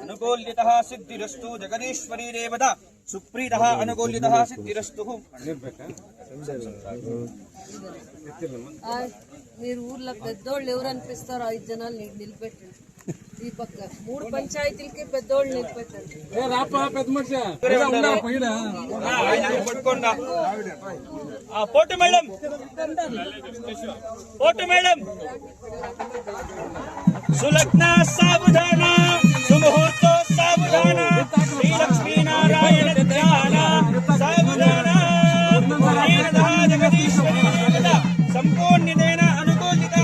अनुकूल्यतः सिद्धिरस्तु जगदीश्वरी रेवदा सुप्रीतः अनुकूल्यतः सिद्धिरस्तु మీరు ఊర్లో పెద్దోళ్ళు ఎవరు అనిపిస్తారో 5 జనాలు నిలబెట్టి ఈ పక్క 3 పంచాయతీలకి పెద్దోళ్ళు నిలబెట్టారు. పోటు మేడం सुलग्ना सावधान सुमुहूर्त सावधान श्री लक्ष्मी नारायण ध्यान सावधान जगदीश्वरी संपूर्णितेन अनुकूलित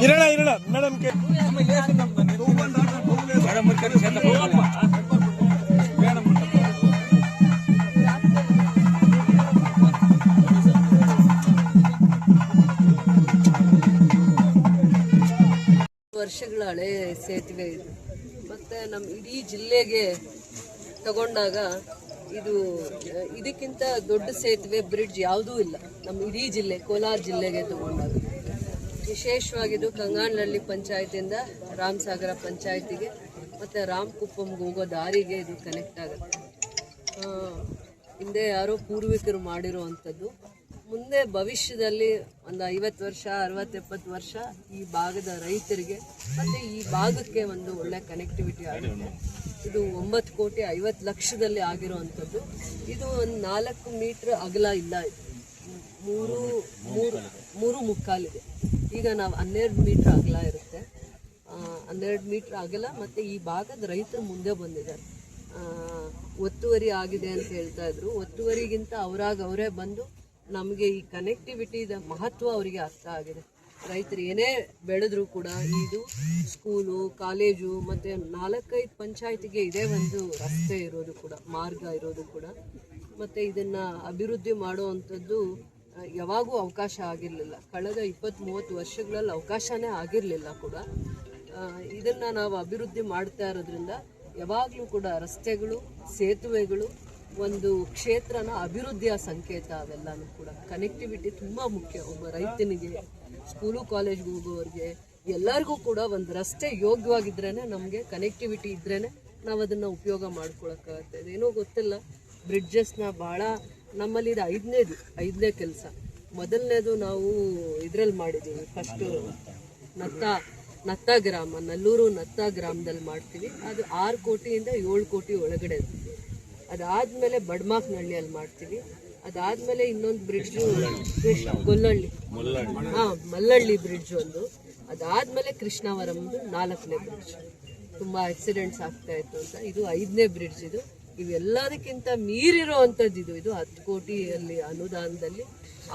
इरला मैडम के ವರ್ಷಗಳ ಹಳೆ ಸೇತುವೆ ಇದು. ಮತ್ತು ನಮ್ಮ ಇಡೀ ಜಿಲ್ಲೆಗೆ ತಗೊಂಡಾಗ ಇದಕ್ಕಿಂತ ದೊಡ್ಡ ಸೇತುವೆ ಬ್ರಿಡ್ಜ್ ಯಾವುದೂ ಇಲ್ಲ ನಮ್ಮ ಇಡೀ ಜಿಲ್ಲೆ ಕೋಲಾರ ಜಿಲ್ಲೆಗೆ ತಗೊಂಡಾಗ. ವಿಶೇಷವಾಗಿದ್ದು ಕಂಗಾನಹಳ್ಳಿ ಪಂಚಾಯತಿಯಿಂದ ರಾಮಸಾಗರ ಪಂಚಾಯತಿಗೆ ಮತ್ತು ರಾಮಕುಪ್ಪಂಗೆ ಹೋಗೋ ದಾರಿಗೆ ಇದು ಕನೆಕ್ಟ್ ಆಗುತ್ತೆ. ಹಿಂದೆ ಯಾರೋ ಪೂರ್ವಿಕರು ಮಾಡಿರೋ ಅಂಥದ್ದು. ಮುಂದೆ ಭವಿಷ್ಯದಲ್ಲಿ ಒಂದು 50 ವರ್ಷ 60-70 ವರ್ಷ ಈ ಭಾಗದ ರೈತರಿಗೆ ಮತ್ತು ಈ ಭಾಗಕ್ಕೆ ಒಂದು ಒಳ್ಳೆ ಕನೆಕ್ಟಿವಿಟಿ ಆಗುತ್ತೆ. ಇದು 9,50,00,000ದಲ್ಲಿ ಆಗಿರೋವಂಥದ್ದು. ಇದು ಒಂದು 4 ಮೀಟ್ರ್ ಅಗಲ ಇಲ್ಲ, ಇದು 3.25 ಇದೆ. ಈಗ ನಾವು 12 ಮೀಟ್ರ್ ಅಗಲ ಇರುತ್ತೆ, 12 ಮೀಟ್ರ್ ಅಗಲ. ಮತ್ತು ಈ ಭಾಗದ ರೈತರು ಮುಂದೆ ಬಂದಿದ್ದಾರೆ. ಒತ್ತುವರಿ ಆಗಿದೆ ಅಂತ ಹೇಳ್ತಾ ಇದ್ರು. ಒತ್ತುವರಿಗಿಂತ ಅವರೇ ಬಂದು ನಮಗೆ ಈ ಕನೆಕ್ಟಿವಿಟಿದ ಮಹತ್ವ ಅವರಿಗೆ ಅರ್ಥ ಆಗಿದೆ. ರೈತರು ಏನೇ ಬೆಳೆದ್ರೂ ಕೂಡ ಇದು ಸ್ಕೂಲು, ಕಾಲೇಜು ಮತ್ತು 4-5 ಪಂಚಾಯತಿಗೆ ಇದೇ ಒಂದು ರಸ್ತೆ ಇರೋದು ಕೂಡ, ಮಾರ್ಗ ಇರೋದು ಕೂಡ. ಮತ್ತು ಇದನ್ನು ಅಭಿವೃದ್ಧಿ ಮಾಡುವಂಥದ್ದು ಯಾವಾಗೂ ಅವಕಾಶ ಆಗಿರಲಿಲ್ಲ. ಕಳೆದ 20-30 ವರ್ಷಗಳಲ್ಲಿ ಅವಕಾಶನೇ ಆಗಿರಲಿಲ್ಲ ಕೂಡ. ಇದನ್ನು ನಾವು ಅಭಿವೃದ್ಧಿ ಮಾಡ್ತಾ ಇರೋದ್ರಿಂದ ಯಾವಾಗಲೂ ಕೂಡ ರಸ್ತೆಗಳು, ಸೇತುವೆಗಳು ಒಂದು ಕ್ಷೇತ್ರನ ಅಭಿವೃದ್ಧಿಯ ಸಂಕೇತ. ಅವೆಲ್ಲನೂ ಕೂಡ ಕನೆಕ್ಟಿವಿಟಿ ತುಂಬ ಮುಖ್ಯ. ಒಬ್ಬ ರೈತನಿಗೆ, ಸ್ಕೂಲು ಕಾಲೇಜ್ಗೆ ಹೋಗೋರಿಗೆ ಎಲ್ಲರಿಗೂ ಕೂಡ ಒಂದು ರಸ್ತೆ ಯೋಗ್ಯವಾಗಿದ್ರೇ, ನಮಗೆ ಕನೆಕ್ಟಿವಿಟಿ ಇದ್ರೇ ನಾವು ಅದನ್ನು ಉಪಯೋಗ ಮಾಡ್ಕೊಳಕ್ಕಾಗತ್ತೆ. ಅದೇನೋ ಗೊತ್ತಿಲ್ಲ, ಬ್ರಿಡ್ಜಸ್ನ ಭಾಳ ನಮ್ಮಲ್ಲಿ ಇದು ಐದನೇ ಕೆಲಸ. ಮೊದಲನೇದು ನಾವು ಇದರಲ್ಲಿ ಮಾಡಿದ್ದೀವಿ, ಫಸ್ಟು ನತ್ತ ಗ್ರಾಮ, ನಲ್ಲೂರು ನತ್ತ ಗ್ರಾಮದಲ್ಲಿ ಮಾಡ್ತೀವಿ. ಅದು 6 ಕೋಟಿಯಿಂದ 7 ಕೋಟಿ ಒಳಗಡೆ. ಅದಾದಮೇಲೆ ಬಡ್ಮಾಕ್ನಹಳ್ಳಿಯಲ್ಲಿ ಮಾಡ್ತೀವಿ. ಅದಾದಮೇಲೆ ಇನ್ನೊಂದು ಬ್ರಿಡ್ಜು ಮಲ್ಲಹಳ್ಳಿ ಬ್ರಿಡ್ಜ್ ಒಂದು. ಅದಾದಮೇಲೆ ಕೃಷ್ಣಾವರಂದು 4ನೇ ಬ್ರಿಡ್ಜ್. ತುಂಬ ಆಕ್ಸಿಡೆಂಟ್ಸ್ ಆಗ್ತಾ ಇತ್ತು ಅಂತ ಇದು 5ನೇ ಬ್ರಿಡ್ಜ್. ಇವೆಲ್ಲದಕ್ಕಿಂತ ಮೀರಿರೋ ಅಂಥದ್ದು ಇದು 10 ಕೋಟಿಯಲ್ಲಿ ಅನುದಾನದಲ್ಲಿ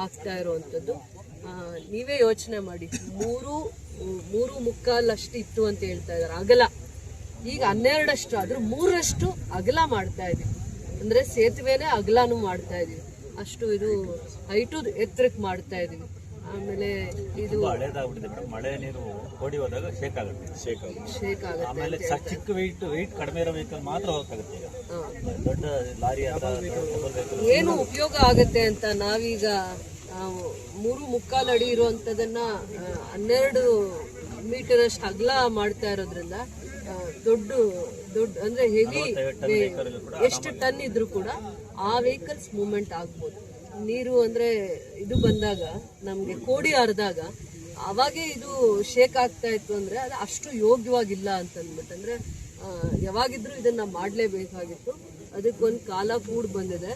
ಆಗ್ತಾ ಇರೋವಂಥದ್ದು. ನೀವೇ ಯೋಚನೆ ಮಾಡಿ, 3.25 ಅಷ್ಟು ಇತ್ತು ಅಂತ ಹೇಳ್ತಾ ಇದ್ದಾರೆ ಅಗಲ. ಈಗ 12 ಅಷ್ಟು, ಅದ್ರ 3ರಷ್ಟು ಅಗಲ ಮಾಡ್ತಾ ಇದೀವಿ. ಅಂದರೆ ಸೇತುವೆನೇ ಅಗಲನೂ ಮಾಡ್ತಾ ಇದೀವಿ. ಅಷ್ಟು ಇದು ಹೈಟು ಎತ್ತರಕ್ಕೆ ಮಾಡ್ತಾ ಇದೀವಿ. ಆಮೇಲೆ ಇದು ಮಳೆ ನೀರು ಓಡಿ ಹೋದಾಗ ಶೇಕ್ ಆಗುತ್ತೆ. ಆಮೇಲೆ ಚಿಕ್ಕ ವೆಯ್ಟ್ ಕಡಿಮೆ ಇರೋ ವೆಹಿಕಲ್ ಮಾತ್ರ ಹೋಗಕ್ಕಾಗುತ್ತೆ. ದೊಡ್ಡ ಲಾರಿ ಏನು ಉಪಯೋಗ ಆಗುತ್ತೆ ಅಂತ ನಾವೀಗ 3.25 ಅಡಿ ಇರುವಂಥದ್ದನ್ನ 12 ಮೀಟರ್ ಅಷ್ಟು ಅಗಲ ಮಾಡ್ತಾ ಇರೋದ್ರಿಂದ ದೊಡ್ಡ ಅಂದ್ರೆ ಹೆವಿ ಎಷ್ಟು ಟನ್ ಇದ್ರೂ ಕೂಡ ಆ ವೆಹಿಕಲ್ಸ್ ಮೂವ್ಮೆಂಟ್ ಆಗ್ಬೋದು. ನೀರು ಅಂದ್ರೆ ಇದು ಬಂದಾಗ, ನಮಗೆ ಕೋಡಿ ಹರಿದಾಗ ಅವಾಗೇ ಇದು ಶೇಕ್ ಆಗ್ತಾ ಇತ್ತು ಅಂದ್ರೆ ಅದು ಅಷ್ಟು ಯೋಗ್ಯವಾಗಿಲ್ಲ ಅಂತ ಅಂದ್ಬಿಟ್ಟು. ಅಂದ್ರೆ ಯಾವಾಗಿದ್ರೂ ಇದನ್ನ ಮಾಡಲೇಬೇಕಾಗಿತ್ತು. ಅದಕ್ಕೊಂದು ಕಾಲ ಕೂಡ ಬಂದಿದೆ.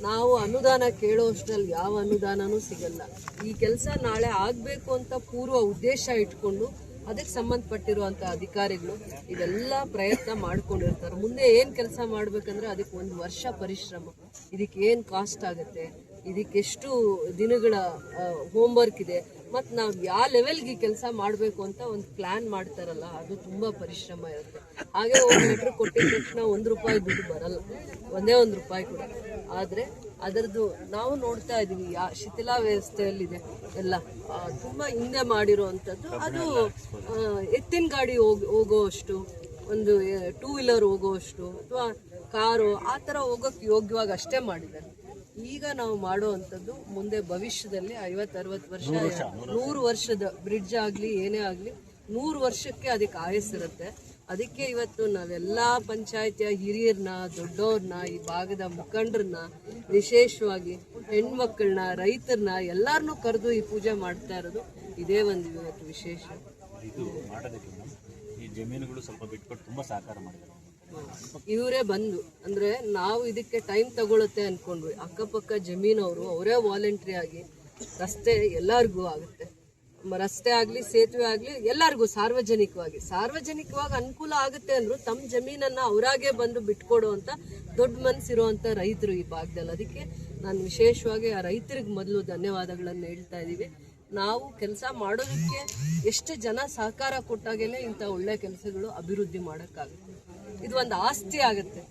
ನಾವು ಅನುದಾನ ಕೇಳೋ ಅಷ್ಟರಲ್ಲಿ ಯಾವ ಅನುದಾನನೂ ಸಿಗಲ್ಲ. ಈ ಕೆಲಸ ನಾಳೆ ಆಗಬೇಕು ಅಂತ ಪೂರ್ವ ಉದ್ದೇಶ ಇಟ್ಕೊಂಡು ಅದಕ್ಕೆ ಸಂಬಂಧಪಟ್ಟಿರುವಂಥ ಅಧಿಕಾರಿಗಳು ಇದೆಲ್ಲ ಪ್ರಯತ್ನ ಮಾಡ್ಕೊಂಡಿರ್ತಾರೆ. ಮುಂದೆ ಏನು ಕೆಲಸ ಮಾಡಬೇಕಂದ್ರೆ ಅದಕ್ಕೆ 1 ವರ್ಷ ಪರಿಶ್ರಮ, ಇದಕ್ಕೆ ಏನು ಕಾಸ್ಟ್ ಆಗುತ್ತೆ, ಇದಕ್ಕೆಷ್ಟು ದಿನಗಳ ಹೋಮ್ವರ್ಕ್ ಇದೆ, ಮತ್ತು ನಾವು ಯಾವ ಲೆವೆಲ್ಗೆ ಕೆಲಸ ಮಾಡಬೇಕು ಅಂತ ಒಂದು ಪ್ಲ್ಯಾನ್ ಮಾಡ್ತಾರಲ್ಲ, ಅದು ತುಂಬ ಪರಿಶ್ರಮ ಇರುತ್ತೆ. ಹಾಗೆ ಒಂದು ಲೆಟ್ರ್ ಕೊಟ್ಟಿದ ತಕ್ಷಣ 1 ರೂಪಾಯಿ ದುಡ್ಡು ಬರಲ್ಲ, ಒಂದೇ 1 ರೂಪಾಯಿ ಕೂಡ. ಆದರೆ ಅದರದ್ದು ನಾವು ನೋಡ್ತಾ ಇದ್ದೀವಿ ಶಿಥಿಲಾ ವ್ಯವಸ್ಥೆಯಲ್ಲಿದೆ ಎಲ್ಲ, ತುಂಬ ಹಿಂದೆ ಮಾಡಿರೋವಂಥದ್ದು. ಅದು ಎತ್ತಿನ ಗಾಡಿ ಹೋಗೋವಷ್ಟು, ಒಂದು 2 ವೀಲರ್ ಹೋಗೋವಷ್ಟು ಅಥವಾ ಕಾರು ಆ ಥರ ಹೋಗೋಕ್ಕೆ ಯೋಗ್ಯವಾಗಿ ಅಷ್ಟೇ ಮಾಡಿದ್ದಾರೆ. ಈಗ ನಾವು ಮಾಡುವಂಥದ್ದು ಮುಂದೆ ಭವಿಷ್ಯದಲ್ಲಿ 50-60 ವರ್ಷ 100 ವರ್ಷದ ಬ್ರಿಡ್ಜ್ ಆಗಲಿ ಏನೇ ಆಗಲಿ 100 ವರ್ಷಕ್ಕೆ ಅದಕ್ಕೆ ಆಯಸ್ಸಿರುತ್ತೆ. ಅದಕ್ಕೆ ಇವತ್ತು ನಾವೆಲ್ಲ ಪಂಚಾಯತಿಯ ಹಿರಿಯರನ್ನ, ದೊಡ್ಡವ್ರನ್ನ, ಈ ಭಾಗದ ಮುಖಂಡರನ್ನ, ವಿಶೇಷವಾಗಿ ಹೆಣ್ಮಕ್ಳನ್ನ, ರೈತರನ್ನ ಎಲ್ಲರನ್ನೂ ಕರೆದು ಈ ಪೂಜೆ ಮಾಡ್ತಾ ಇರೋದು ಇದೇ ಒಂದು ಇವತ್ತು ವಿಶೇಷ. ಇದು ಮಾಡೋದಕ್ಕೆ ಈ ಜಮೀನುಗಳು ಸ್ವಲ್ಪ ಬಿಟ್ಕೊಟ್ಟು ತುಂಬಾ ಸಹಕಾರ ಮಾಡಿದ್ದಾರೆ. ಇವರೇ ಬಂದು ಅಂದ್ರೆ ನಾವು ಇದಕ್ಕೆ ಟೈಮ್ ತಗೊಳುತ್ತೆ ಅನ್ಕೊಂಡ್ವಿ. ಅಕ್ಕಪಕ್ಕ ಜಮೀನವರು ಅವರೇ ವಾಲಂಟ್ರಿ ಆಗಿ ರಸ್ತೆ ಎಲ್ಲರಿಗೂ ಆಗುತ್ತೆ, ರಸ್ತೆ ಆಗ್ಲಿ ಸೇತುವೆ ಆಗ್ಲಿ ಎಲ್ಲರಿಗೂ ಸಾರ್ವಜನಿಕವಾಗಿ ಅನುಕೂಲ ಆಗುತ್ತೆ ಅಂದ್ರು ತಮ್ಮ ಜಮೀನನ್ನ ಅವರಾಗೆ ಬಂದು ಬಿಟ್ಕೊಡುವಂತ ದೊಡ್ಡ ಮನಸ್ಸಿರುವಂತ ರೈತರು ಈ ಭಾಗದಲ್ಲಿ. ಅದಕ್ಕೆ ನಾನು ವಿಶೇಷವಾಗಿ ಆ ರೈತರಿಗೆ ಮೊದಲು ಧನ್ಯವಾದಗಳನ್ನು ಹೇಳ್ತಾ ಇದ್ದೀವಿ. ನಾವು ಕೆಲಸ ಮಾಡೋದಕ್ಕೆ ಎಷ್ಟು ಜನ ಸಹಕಾರ ಕೊಟ್ಟಾಗಲೇ ಇಂಥ ಒಳ್ಳೆ ಕೆಲಸಗಳು ಅಭಿವೃದ್ಧಿ ಮಾಡೋಕ್ಕಾಗುತ್ತೆ. ಇದು ಒಂದು ಆಸ್ತಿ ಆಗುತ್ತೆ,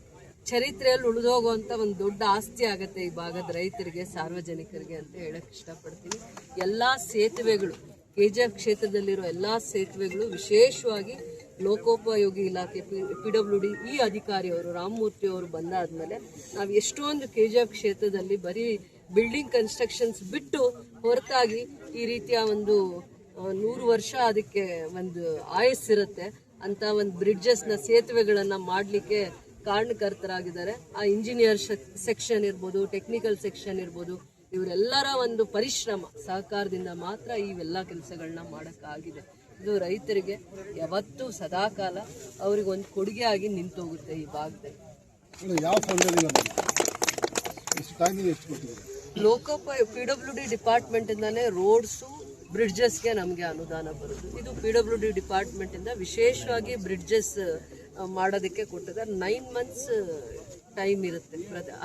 ಚರಿತ್ರೆಯಲ್ಲಿ ಉಳಿದೋಗುವಂಥ ಒಂದು ದೊಡ್ಡ ಆಸ್ತಿ ಆಗುತ್ತೆ ಈ ಭಾಗದ ರೈತರಿಗೆ, ಸಾರ್ವಜನಿಕರಿಗೆ ಅಂತ ಹೇಳಕ್ ಇಷ್ಟಪಡ್ತೀನಿ. ಎಲ್ಲ ಸೇತುವೆಗಳು KGF ಕ್ಷೇತ್ರದಲ್ಲಿರೋ ಎಲ್ಲ ಸೇತುವೆಗಳು ವಿಶೇಷವಾಗಿ ಲೋಕೋಪಯೋಗಿ ಇಲಾಖೆ PWD ಈ ಅಧಿಕಾರಿಯವರು ರಾಮಮೂರ್ತಿ ಅವರು ಬಂದಾದ್ಮೇಲೆ ನಾವು ಎಷ್ಟೊಂದು KGF ಕ್ಷೇತ್ರದಲ್ಲಿ ಬರೀ ಬಿಲ್ಡಿಂಗ್ ಕನ್ಸ್ಟ್ರಕ್ಷನ್ಸ್ ಬಿಟ್ಟು ಹೊರತಾಗಿ ಈ ರೀತಿಯ ಒಂದು 100 ವರ್ಷ ಅದಕ್ಕೆ ಒಂದು ಆಯಸ್ಸಿರುತ್ತೆ ಅಂತ ಒಂದು ಬ್ರಿಡ್ಜಸ್ನ ಸೇತುವೆಗಳನ್ನು ಮಾಡಲಿಕ್ಕೆ ಕಾರಣಕರ್ತರಾಗಿದ್ದಾರೆ. ಆ ಇಂಜಿನಿಯರ್ ಸೆಕ್ಷನ್ ಇರ್ಬೋದು, ಟೆಕ್ನಿಕಲ್ ಸೆಕ್ಷನ್ ಇರ್ಬೋದು, ಇವರೆಲ್ಲರ ಒಂದು ಪರಿಶ್ರಮ ಸಹಕಾರದಿಂದ ಮಾತ್ರ ಇವೆಲ್ಲ ಕೆಲಸಗಳನ್ನ ಮಾಡೋಕ್ಕಾಗಿದೆ. ಇದು ರೈತರಿಗೆ ಯಾವತ್ತೂ ಸದಾಕಾಲ ಅವ್ರಿಗೊಂದು ಕೊಡುಗೆ ಆಗಿ ನಿಂತೋಗುತ್ತೆ ಈ ಭಾಗದಲ್ಲಿ. ಲೋಕೋಪಯೋಗಿ PWD ಡಿಪಾರ್ಟ್ಮೆಂಟ್ ಇಂದಾನೆ ರೋಡ್ಸು ಬ್ರಿಡ್ಜಸ್ಗೆ ನಮಗೆ ಅನುದಾನ ಬರೋದು. ಇದು PWD ಡಿಪಾರ್ಟ್ಮೆಂಟ್ ಇಂದ ವಿಶೇಷವಾಗಿ ಬ್ರಿಡ್ಜಸ್ ಮಾಡೋದಕ್ಕೆ ಕೊಟ್ಟಿದ್ದಾರೆ. 9 months ಟೈಮ್ ಇರುತ್ತೆ,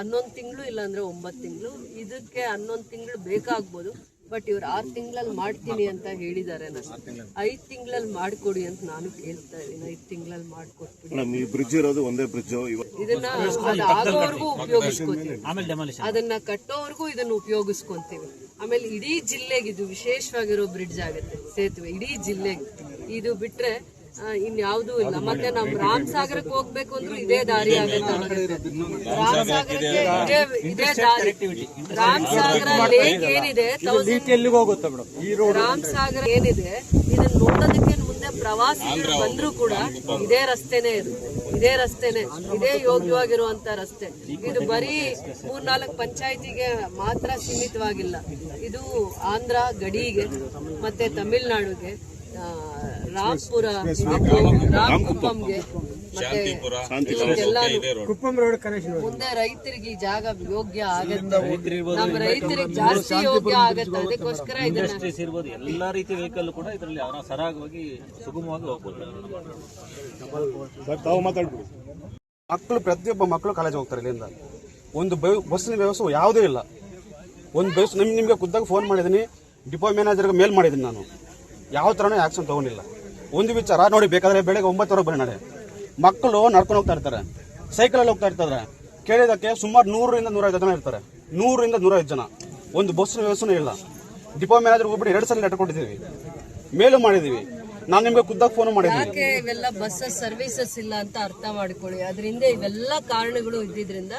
11 ತಿಂಗಳು ಇಲ್ಲಾಂದ್ರೆ 9 ತಿಂಗಳು. ಇದಕ್ಕೆ 11 ತಿಂಗಳು ಬೇಕಾಗ್ಬೋದು, ಬಟ್ ಇವ್ರು 6 ತಿಂಗಳಲ್ಲಿ ಮಾಡ್ತೀನಿ ಅಂತ ಹೇಳಿದ್ದಾರೆ. ನಾನು 5 ತಿಂಗಳಲ್ಲಿ ಮಾಡಿಕೊಡಿ ಅಂತ ನಾನು ಕೇಳ್ತಾ ಇದ್ದೀನಿ. 5 ತಿಂಗಳಲ್ಲಿ ಮಾಡಿಕೊಟ್ಬಿಡಿ. ಬ್ರಿಡ್ಜ್ ಇರೋದು ಒಂದೇ ಬ್ರಿಡ್ಜ್, ಇದನ್ನ ಆಗೋವರೆಗೂ ಉಪಯೋಗಿಸ್ಕೊತೀವಿ, ಅದನ್ನ ಕಟ್ಟೋವರೆಗೂ ಇದನ್ನ ಉಪಯೋಗಿಸ್ಕೊಂತೀವಿ. ಆಮೇಲೆ ಇಡೀ ಜಿಲ್ಲೆಗೆ ಇದು ವಿಶೇಷವಾಗಿರೋ ಬ್ರಿಡ್ಜ್ ಆಗುತ್ತೆ, ಸೇತುವೆ ಇಡೀ ಜಿಲ್ಲೆಗೆ. ಇದು ಬಿಟ್ರೆ ಇನ್ಯಾವುದೂ ಇಲ್ಲ. ಮತ್ತೆ ನಾವು ರಾಮಸಾಗರಕ್ಕೆ ಹೋಗ್ಬೇಕು ಅಂದ್ರೂ ಇದೇ ದಾರಿ ಆಗುತ್ತೆ. ರಾಮಸಾಗರಕ್ಕೆ ಇದೇ ದಾರಿ. ರಾಮಸಾಗರ ಲೇಕ್ ಏನಿದೆ, ರಾಮಸಾಗರ ಏನಿದೆ, ಇದನ್ನ ನೋಡೋದಕ್ಕೆ ಮುಂದೆ ಪ್ರವಾಸಿಗರು ಬಂದ್ರು ಕೂಡ ಇದೇ ರಸ್ತೆನೇ ಇದೇ ಯೋಗ್ಯವಾಗಿರುವಂತ ರಸ್ತೆ. ಇದು ಬರೀ 3-4 ಪಂಚಾಯತಿಗೆ ಮಾತ್ರ ಸೀಮಿತವಾಗಿಲ್ಲ. ಇದು ಆಂಧ್ರ ಗಡಿಗೆ ಮತ್ತೆ ತಮಿಳ್ನಾಡುಗೆ, ರಾಂಪುರ, ರಾಮಕುಪ್ಪಂಗೆ, ಮತ್ತೆ ಮುಂದೆ ರೈತರಿಗೆ ಈ ಜಾಗ ಯೋಗ್ಯ ಆಗತ್ತೆ, ನಮ್ಮ ರೈತರಿಗೆ ಜಾಸ್ತಿ ಯೋಗ್ಯ ಆಗತ್ತೆ. ಅದಕ್ಕೋಸ್ಕರ ಇಂಡಸ್ಟ್ರೀಸ್ ಇರ್ಬೋದು, ಎಲ್ಲಾ ರೀತಿ ವೆಹಿಕಲ್ ಕೂಡ ಇದರಲ್ಲಿ ಸರಾಗವಾಗಿ ಸುಗಮವಾಗಿ ಹೋಗ್ಬೋದು. ಮಕ್ಕಳು ಪ್ರತಿಯೊಬ್ಬ ಮಕ್ಕಳು ಕಾಲೇಜ್ ಹೋಗ್ತಾರೆ. ಇಲ್ಲಿಂದ ಒಂದು ಬಸ್ಸಿನ ವ್ಯವಸ್ಥೆ ಯಾವುದೂ ಇಲ್ಲ. ಒಂದು ಬಸ್ ನಿಮಗೆ ಖುದ್ದಾಗಿ ಫೋನ್ ಮಾಡಿದ್ದೀನಿ, ಡಿಪೋ ಮ್ಯಾನೇಜರ್ಗೆ ಮೇಲ್ ಮಾಡಿದ್ದೀನಿ. ನಾನು ಯಾವ ಥರನೂ ಆ್ಯಕ್ಷನ್ ತೊಗೊಂಡಿಲ್ಲ. ಒಂದು ವಿಚಾರ ನೋಡಿ, ಬೇಕಾದರೆ ಬೆಳಗ್ಗೆ 9 ಬರೀ ನಡೆ ಮಕ್ಕಳು ನಡ್ಕೊಂಡು ಹೋಗ್ತಾ ಇರ್ತಾರೆ, ಸೈಕಲಲ್ಲಿ ಹೋಗ್ತಾ ಇರ್ತಾರೆ. ಕೇಳಿದಕ್ಕೆ ಸುಮಾರು 100ರಿಂದ 105 ಜನ ಇರ್ತಾರೆ. 100ರಿಂದ 105 ಜನ. ಒಂದು ಬಸ್ಸಿನ ವ್ಯವಸ್ಥೆನೂ ಇಲ್ಲ. ಡಿಪೋ ಮ್ಯಾನೇಜರ್ ಹೋಗ್ಬಿಟ್ಟು 2 ಸಲ ಲೆಟರ್ ಕೊಟ್ಟಿದ್ದೀವಿ, ಮೇಲೂ ಮಾಡಿದ್ದೀವಿ. ನಾನು ನಿಮ್ಗೆ ಖುದ್ದಾಗಿ ಫೋನ್ ಮಾಡಿದ್ದೀನಿ. ಯಾಕೆ ಇವೆಲ್ಲ ಬಸ್ಸಸ್ ಸರ್ವಿಸಸ್ ಇಲ್ಲ ಅಂತ ಅರ್ಥ ಮಾಡ್ಕೊಳ್ಳಿ. ಅದರಿಂದ ಇವೆಲ್ಲ ಕಾರಣಗಳು ಇದ್ದಿದ್ರಿಂದ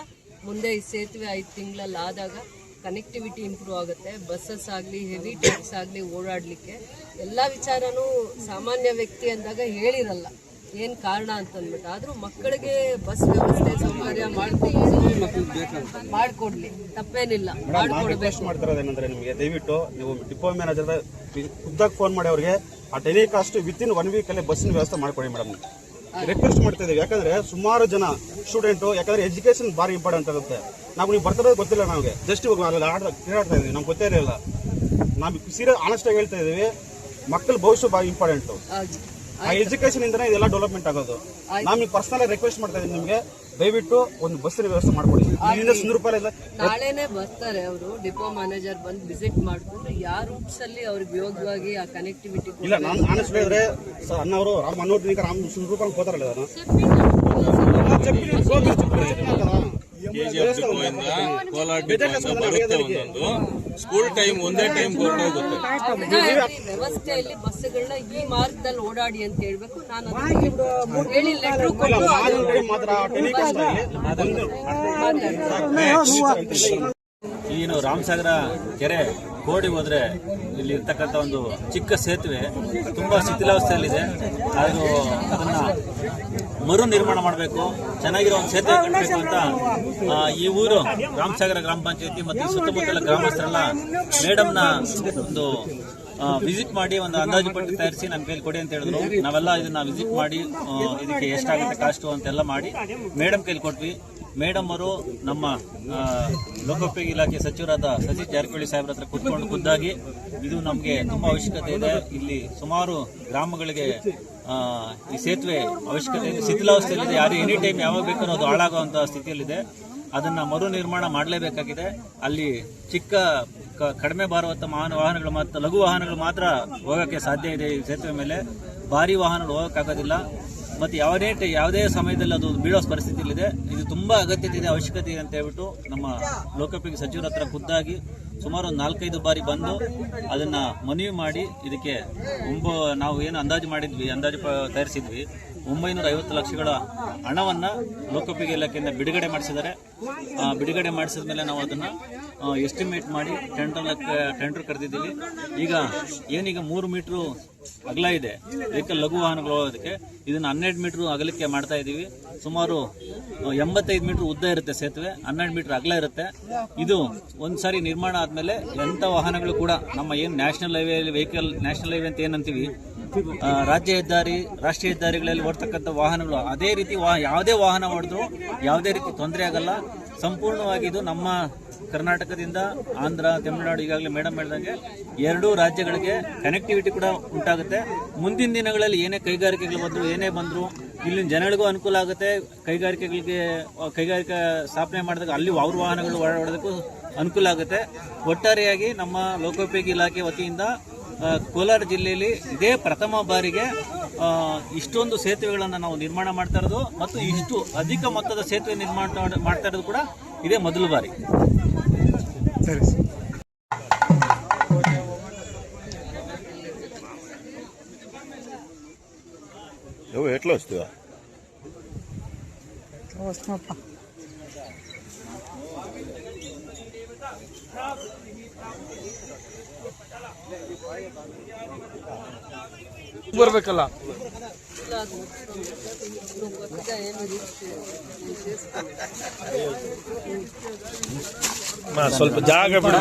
ಮುಂದೆ ಈ ಸೇತುವೆ 5 ತಿಂಗಳಲ್ಲಿ ಆದಾಗ ಕನೆಕ್ಟಿವಿಟಿ ಇಂಪ್ರೂವ್ ಆಗುತ್ತೆ. ಬಸ್ಸಸ್ ಆಗಲಿ, ಹೆವಿ ಟ್ರಕ್ಸ್ ಆಗಲಿ ಓಡಾಡಲಿಕ್ಕೆ. ಎಲ್ಲ ವಿಚಾರನೂ ಸಾಮಾನ್ಯ ವ್ಯಕ್ತಿ ಅಂದಾಗ ಹೇಳಿರಲ್ಲ ಏನು ಕಾರಣ ಅಂತಂದ್ಬಿಟ್ಟು. ಆದರೂ ಮಕ್ಕಳಿಗೆ ಬಸ್ ವ್ಯವಸ್ಥೆ ಸೌಕರ್ಯ ಮಾಡಿಕೊಡ್ಲಿ, ತಪ್ಪೇನಿಲ್ಲ, ಮಾಡಿಕೊಡ್ಬೇಕು. ಮಾಡ್ತಿರೋದೇನಂದ್ರೆ ನಿಮಗೆ ದಯವಿಟ್ಟು ನೀವು ಡಿಪೋ ಮ್ಯಾನೇಜರ್ ಖುದ್ದಾಗಿ ಫೋನ್ ಮಾಡಿ ಅವ್ರಿಗೆ ಆ ಟೆಲಿಕಾಸ್ಟ್ ವಿತಿನ್ 1 ವೀಕಲ್ಲೇ ಬಸ್ಸಿನ ವ್ಯವಸ್ಥೆ ಮಾಡಿಕೊಡಿ ಮೇಡಮ್. ರಿಕ್ವೆಸ್ಟ್ ಮಾಡ್ತಾ ಇದ್ದೀವಿ. ಯಾಕಂದ್ರೆ ಸುಮಾರು ಜನ ಸ್ಟೂಡೆಂಟು, ಯಾಕಂದ್ರೆ ಎಜುಕೇಶನ್ ಭಾರಿ ಇಂಪಾರ್ಟೆಂಟ್ ಆಗುತ್ತೆ. ನಾವು ನೀವು ಬರ್ತಿರೋದು ಗೊತ್ತಿಲ್ಲ, ನಮಗೆ ಜಸ್ಟ್ ಕ್ರೀಡಾಡ್ತಾ ಇದ್ದೀವಿ, ನಮ್ಗೆ ಗೊತ್ತೇ ಇರಲಿಲ್ಲ. ನಾವು ಸೀರಿಯಸ್ ಆನೆಸ್ಟಾಗಿ ಹೇಳ್ತಾ ಇದ್ದೀವಿ. ಮಕ್ಕಳ ಭವಿಷ್ಯ ಭಾರಿ ಇಂಪಾರ್ಟೆಂಟು. ಆ ಎಜುಕೇಶನ್ ಇಂದನೇ ಇದೆಲ್ಲ ಡೆವಲಪ್ಮೆಂಟ್ ಆಗೋದು. ನಾನು ಪರ್ಸನಲ್ ರಿಕ್ವೆಸ್ಟ್ ಮಾಡ್ತಾ ಇದ್ದೀನಿ ನಿಮಗೆ, ದಯವಿಟ್ಟು ಒಂದು ಬಸ್ಸಿನ ವ್ಯವಸ್ಥೆ ಮಾಡ್ಕೊಡಿ. ₹100 ನಾಳೆನೆ ಬರ್ತಾರೆ ಅವರು, ಡಿಪೋ ಮ್ಯಾನೇಜರ್ ಬಂದು ವಿಸಿಟ್ ಮಾಡ್ಕೊಂಡು ಯಾವ ರೂಟ್ಸ್ ಅಲ್ಲಿ ಅವ್ರಿಗೆ ಯೋಗ್ಯವಾಗಿ ಆ ಕನೆಕ್ಟಿವಿಟಿ ಇಲ್ಲ. ನಾನು ಆನೆಸ್ಟ್ ಹೇಳಿದ್ರೆ ಅಣ್ಣವರು ₹100 ಹೋತಾರಲ್ಲ, KGF ಡಿಪೋಯಿಂದ ಕೋಲಾರ ಡಿಪೋಯಿಂದ ಬರುತ್ತೆ. ಒಂದೊಂದು ಸ್ಕೂಲ್ ಟೈಮ್ ಒಂದೇ ಟೈಮ್ ಹೊರಟೋಗುತ್ತೆ. ವ್ಯವಸ್ಥೆಯಲ್ಲಿ ಬಸ್ಸುಗಳನ್ನ ಈ ಮಾರ್ಗದಲ್ಲಿ ಓಡಾಡಿ ಅಂತ ಹೇಳ್ಬೇಕು. ನಾನು ಹೇಳಿ ಲೆಟರ್ ಕೊಟ್ಟು ಏನು ರಾಮಸಾಗರ ಕೆರೆ ಕೋಡಿ ಹೋದ್ರೆ ಇಲ್ಲಿ ಇರ್ತಕ್ಕಂಥ ಒಂದು ಚಿಕ್ಕ ಸೇತುವೆ ತುಂಬಾ ಶಿಥಿಲಾವಸ್ಥೆಯಲ್ಲಿದೆ. ಅದನ್ನ ಮರು ನಿರ್ಮಾಣ ಮಾಡಬೇಕು, ಚೆನ್ನಾಗಿರೋ ಒಂದು ಸೇತುವೆ ಕಟ್ಟಬೇಕು ಅಂತ ಈ ಊರು ರಾಮಸಾಗರ ಗ್ರಾಮ ಪಂಚಾಯತಿ ಮತ್ತು ಸುತ್ತಮುತ್ತಲ ಗ್ರಾಮಸ್ಥರೆಲ್ಲ ಮೇಡಮ್ನ ಒಂದು ವಿಸಿಟ್ ಮಾಡಿ ಒಂದು ಅಂದಾಜು ಪಟ್ಟಿ ತಯಾರಿಸಿ ನನ್ನ ಕೈಲಿ ಕೊಡಿ ಅಂತ ಹೇಳಿದ್ರು. ನಾವೆಲ್ಲ ಇದನ್ನ ವಿಸಿಟ್ ಮಾಡಿ ಇದಕ್ಕೆ ಎಷ್ಟಾಗುತ್ತೆ ಕಾಸ್ಟು ಅಂತೆಲ್ಲ ಮಾಡಿ ಮೇಡಮ್ ಕೈಲಿ ಕೊಟ್ವಿ. ಮೇಡಮ್ ಅವರು ನಮ್ಮ ಲೋಕೋಪಯೋಗಿ ಇಲಾಖೆ ಸಚಿವರಾದ ಸತೀಶ್ ಜಾರಕಿಹೊಳಿ ಸಾಹೇಬ್ರ ಹತ್ರ ಕೂತ್ಕೊಂಡು ಖುದ್ದಾಗಿ ಇದು ನಮಗೆ ತುಂಬಾ ಅವಶ್ಯಕತೆ ಇದೆ, ಇಲ್ಲಿ ಸುಮಾರು ಗ್ರಾಮಗಳಿಗೆ ಈ ಸೇತುವೆ ಅವಶ್ಯಕತೆ ಇದೆ, ಶಿಥಿಲಾವಸ್ಥೆಯಲ್ಲಿದೆ, ಯಾರು ಎನಿ ಟೈಮ್ ಯಾವಾಗ ಬೇಕಾದ್ರೂ ಅದು ಹಾಳಾಗುವಂತಹ ಸ್ಥಿತಿಯಲ್ಲಿದೆ. ಅದನ್ನ ಮರು ನಿರ್ಮಾಣ ಮಾಡಲೇಬೇಕಾಗಿದೆ. ಅಲ್ಲಿ ಚಿಕ್ಕ ಕಡಿಮೆ ಭಾರವತ್ತ ವಾಹನಗಳು ಮತ್ತು ಲಘು ವಾಹನಗಳು ಮಾತ್ರ ಹೋಗಕ್ಕೆ ಸಾಧ್ಯ ಇದೆ ಈ ಸೇತುವೆ ಮೇಲೆ. ಭಾರಿ ವಾಹನಗಳು ಹೋಗಕ್ಕಾಗೋದಿಲ್ಲ ಮತ್ತು ಯಾವುದೇ ಸಮಯದಲ್ಲಿ ಅದು ಬೀಳೋ ಪರಿಸ್ಥಿತಿಯಲ್ಲಿದೆ. ಇದು ತುಂಬಾ ಅಗತ್ಯತೆ ಇದೆ, ಅವಶ್ಯಕತೆ ಇದೆ ಅಂತ ಹೇಳ್ಬಿಟ್ಟು ನಮ್ಮ ಲೋಕೋಪಯೋಗಿ ಸಚಿವರ ಹತ್ರ ಖುದ್ದಾಗಿ ಸುಮಾರು 4-5 ಬಾರಿ ಬಂದು ಅದನ್ನ ಮನವಿ ಮಾಡಿ ಇದಕ್ಕೆ ನಾವು ಏನು ಅಂದಾಜು ತಯಾರಿಸಿದ್ವಿ 950 ಲಕ್ಷಗಳ ಹಣವನ್ನ ಲೋಕೋಪಯೋಗಿ ಇಲಾಖೆಯಿಂದ ಬಿಡುಗಡೆ ಮಾಡಿಸಿದ್ದಾರೆ. ಬಿಡುಗಡೆ ಮಾಡಿಸಿದ ಮೇಲೆ ನಾವು ಅದನ್ನ ಎಸ್ಟಿಮೇಟ್ ಮಾಡಿ ಟೆಂಡರ್ ಕರೆದಿದ್ದೀವಿ. ಈಗ 3 ಮೀಟರ್ ಅಗಲ ಇದೆ ವೆಹಿಕಲ್ ಲಘು ವಾಹನಗಳು ಹೋಗೋದಕ್ಕೆ, ಇದನ್ನ 12 ಮೀಟರ್ ಅಗಲಕ್ಕೆ ಮಾಡ್ತಾ ಇದ್ದೀವಿ. ಸುಮಾರು 85 ಮೀಟರ್ ಉದ್ದ ಇರುತ್ತೆ ಸೇತುವೆ, 12 ಮೀಟರ್ ಅಗಲ ಇರುತ್ತೆ. ಇದು ಒಂದ್ಸಾರಿ ನಿರ್ಮಾಣ ಆದ್ಮೇಲೆ ಎಂತ ವಾಹನಗಳು ಕೂಡ ನಮ್ಮ ಏನು ನ್ಯಾಷನಲ್ ಹೈವೇ ಅಂತ ಏನಂತೀವಿ, ರಾಜ್ಯ ಹೆದ್ದಾರಿ ರಾಷ್ಟ್ರೀಯ ಹೆದ್ದಾರಿಗಳಲ್ಲಿ ಓಡ್ತಕ್ಕಂಥ ವಾಹನಗಳು ಅದೇ ರೀತಿ ಯಾವುದೇ ವಾಹನ ಹೊಡೆದ್ರು ಯಾವುದೇ ರೀತಿ ತೊಂದರೆ ಆಗಲ್ಲ. ಸಂಪೂರ್ಣವಾಗಿ ಇದು ನಮ್ಮ ಕರ್ನಾಟಕದಿಂದ ಆಂಧ್ರ, ತಮಿಳುನಾಡು, ಈಗಾಗಲೇ ಮೇಡಮ್ ಹೇಳಿದಂಗೆ 2 ರಾಜ್ಯಗಳಿಗೆ ಕನೆಕ್ಟಿವಿಟಿ ಕೂಡ ಉಂಟಾಗುತ್ತೆ. ಮುಂದಿನ ದಿನಗಳಲ್ಲಿ ಏನೇ ಕೈಗಾರಿಕೆಗಳು ಏನೇ ಬಂದ್ರು ಇಲ್ಲಿನ ಜನಗಳಿಗೂ ಅನುಕೂಲ ಆಗುತ್ತೆ. ಕೈಗಾರಿಕಾ ಸ್ಥಾಪನೆ ಮಾಡಿದಾಗ ಅಲ್ಲಿ ಅವ್ರ ವಾಹನಗಳು ಓಡಾಡೋದಕ್ಕೂ ಅನುಕೂಲ ಆಗುತ್ತೆ. ಒಟ್ಟಾರೆಯಾಗಿ ನಮ್ಮ ಲೋಕೋಪಯೋಗಿ ಇಲಾಖೆ ವತಿಯಿಂದ ಕೋಲಾರ ಜಿಲ್ಲೆಯಲ್ಲಿ ಇದೇ ಪ್ರಥಮ ಬಾರಿಗೆ ಇಷ್ಟೊಂದು ಸೇತುವೆಗಳನ್ನು ನಾವು ನಿರ್ಮಾಣ ಮಾಡ್ತಾ ಇರೋದು ಮತ್ತು ಇಷ್ಟು ಅಧಿಕ ಮೊತ್ತದ ಸೇತುವೆ ನಿರ್ಮಾಣ ಮಾಡ್ತಾ ಇರೋದು ಕೂಡ ಇದೇ ಮೊದಲ ಬಾರಿ. ఎట్లా వస్తుందా ಬರ್ಬೇಕಲ್ಲ ಸ್ವಲ್ಪ ಜಾಗ ಬಿಡ.